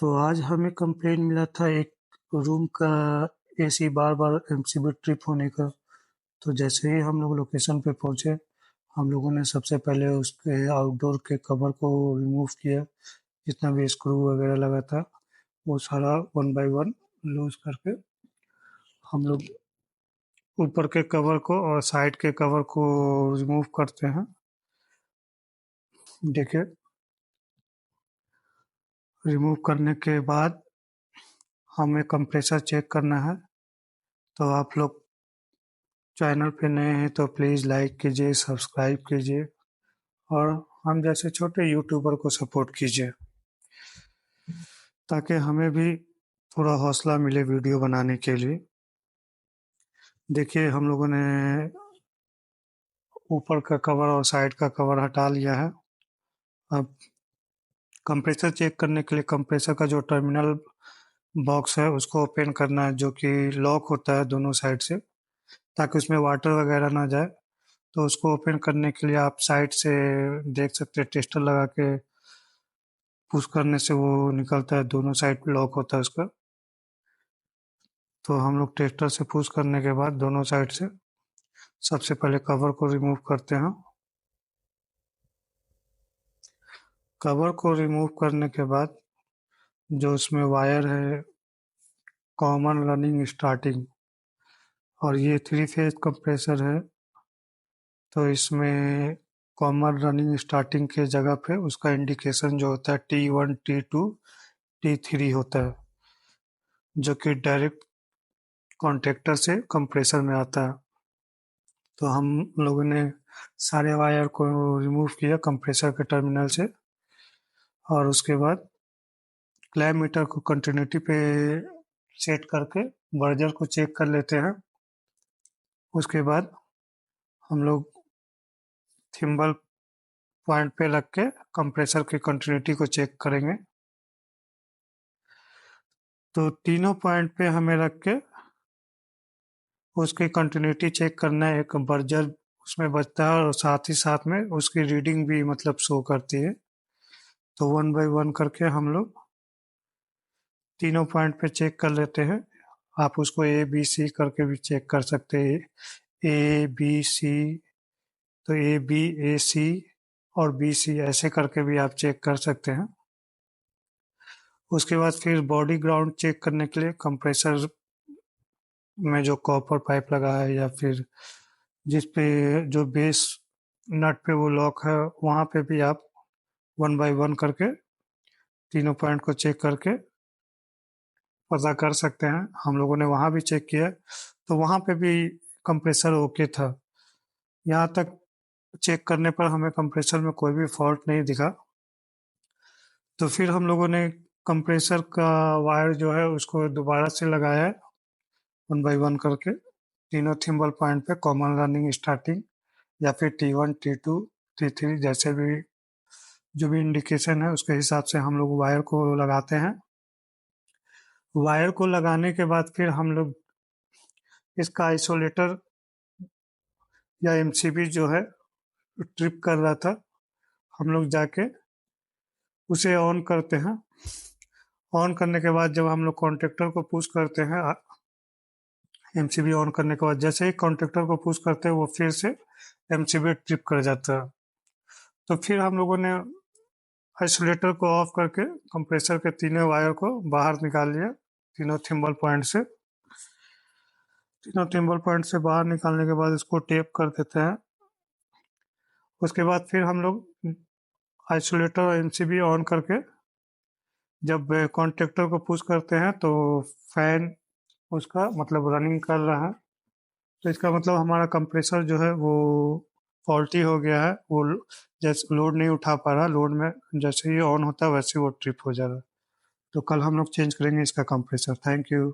तो आज हमें कंप्लेंट मिला था एक रूम का एसी बार-बार एमसीबी ट्रिप होने का। तो जैसे ही हम लोग लोकेशन पे पहुंचे, हम लोगों ने सबसे पहले उसके आउटडोर के कवर को रिमूव किया। जितना भी स्क्रू वगैरह लगा था वो सारा वन बाय वन लूज करके हम लोग ऊपर के कवर को और साइड के कवर को रिमूव करते हैं। देखिए, रिमूव करने के बाद हमें कंप्रेसर चेक करना है। तो आप लोग चैनल पे नए हैं तो प्लीज़ लाइक कीजिए, सब्सक्राइब कीजिए और हम जैसे छोटे यूट्यूबर को सपोर्ट कीजिए, ताकि हमें भी थोड़ा हौसला मिले वीडियो बनाने के लिए। देखिए, हम लोगों ने ऊपर का कवर और साइड का कवर हटा लिया है। अब कंप्रेसर चेक करने के लिए कंप्रेसर का जो टर्मिनल बॉक्स है उसको ओपन करना है, जो कि लॉक होता है दोनों साइड से, ताकि उसमें वाटर वगैरह ना जाए। तो उसको ओपन करने के लिए आप साइड से देख सकते हैं, टेस्टर लगा के पुश करने से वो निकलता है, दोनों साइड लॉक होता है उसका। तो हम लोग टेस्टर से पुश करने के बाद दोनों साइड से सबसे पहले कवर को रिमूव करते हैं। कवर को रिमूव करने के बाद जो उसमें वायर है, कॉमन रनिंग स्टार्टिंग, और ये 3 फेज कंप्रेसर है, तो इसमें कॉमन रनिंग स्टार्टिंग के जगह पे उसका इंडिकेशन जो होता है T1 T2 T3 होता है, जो कि डायरेक्ट कॉन्टेक्टर से कंप्रेसर में आता है। तो हम लोगों ने सारे वायर को रिमूव किया कंप्रेसर के टर्मिनल से, और उसके बाद क्लैम मीटर को कंटिन्यूटी पे सेट करके बर्जर को चेक कर लेते हैं। उसके बाद हम लोग थिम्बल पॉइंट पे रख के कंप्रेसर की कंटिन्यूटी को चेक करेंगे। तो तीनों पॉइंट पे हमें रख के उसकी कंटिन्यूटी चेक करना है। एक बर्जर उसमें बजता है और साथ ही साथ में उसकी रीडिंग भी मतलब शो करती है। तो वन बाय वन करके हम लोग तीनों पॉइंट पे चेक कर लेते हैं। आप उसको ए बी सी करके भी चेक कर सकते हैं। ए बी सी, तो ए बी ए सी और बी सी ऐसे करके भी आप चेक कर सकते हैं। उसके बाद फिर बॉडी ग्राउंड चेक करने के लिए कंप्रेसर में जो कॉपर पाइप लगा है या फिर जिस पे जो बेस नट पे वो लॉक है, वहाँ पे भी आप वन बाय वन करके तीनों पॉइंट को चेक करके पता कर सकते हैं। हम लोगों ने वहाँ भी चेक किया, तो वहाँ पे भी कंप्रेसर ओके था। यहाँ तक चेक करने पर हमें कंप्रेसर में कोई भी फॉल्ट नहीं दिखा। तो फिर हम लोगों ने कंप्रेसर का वायर जो है उसको दोबारा से लगाया है, वन बाय वन करके तीनों थिम्बल पॉइंट पे कॉमन रनिंग स्टार्टिंग या फिर T1 T2 T3 जैसे भी जो भी इंडिकेशन है उसके हिसाब से हम लोग वायर को लगाते हैं। वायर को लगाने के बाद फिर हम लोग इसका आइसोलेटर या एमसीबी जो है ट्रिप कर रहा था, हम लोग जाके उसे ऑन करते हैं। ऑन करने के बाद जब हम लोग कॉन्टेक्टर को पुश करते हैं, एमसीबी ऑन करने के बाद जैसे ही कॉन्टेक्टर को पुश करते हैं वो फिर से एमसीबी ट्रिप कर जाता है। तो फिर हम लोगों ने आइसोलेटर को ऑफ करके कंप्रेसर के तीनों वायर को बाहर निकाल लिया। तीनों थिम्बल पॉइंट से तीनों थिम्बल पॉइंट से बाहर निकालने के बाद इसको टेप कर देते हैं। उसके बाद फिर हम लोग आइसोलेटर और एमसीबी ऑन करके जब कॉन्टेक्टर को पुश करते हैं तो फैन उसका मतलब रनिंग कर रहा है। तो इसका मतलब हमारा कंप्रेसर जो है वो फॉल्टी हो गया है, वो जैसे लोड नहीं उठा पा रहा। लोड में जैसे ही ऑन होता है वैसे वो ट्रिप हो जा रहा है। तो कल हम लोग चेंज करेंगे इसका कंप्रेसर। Thank you.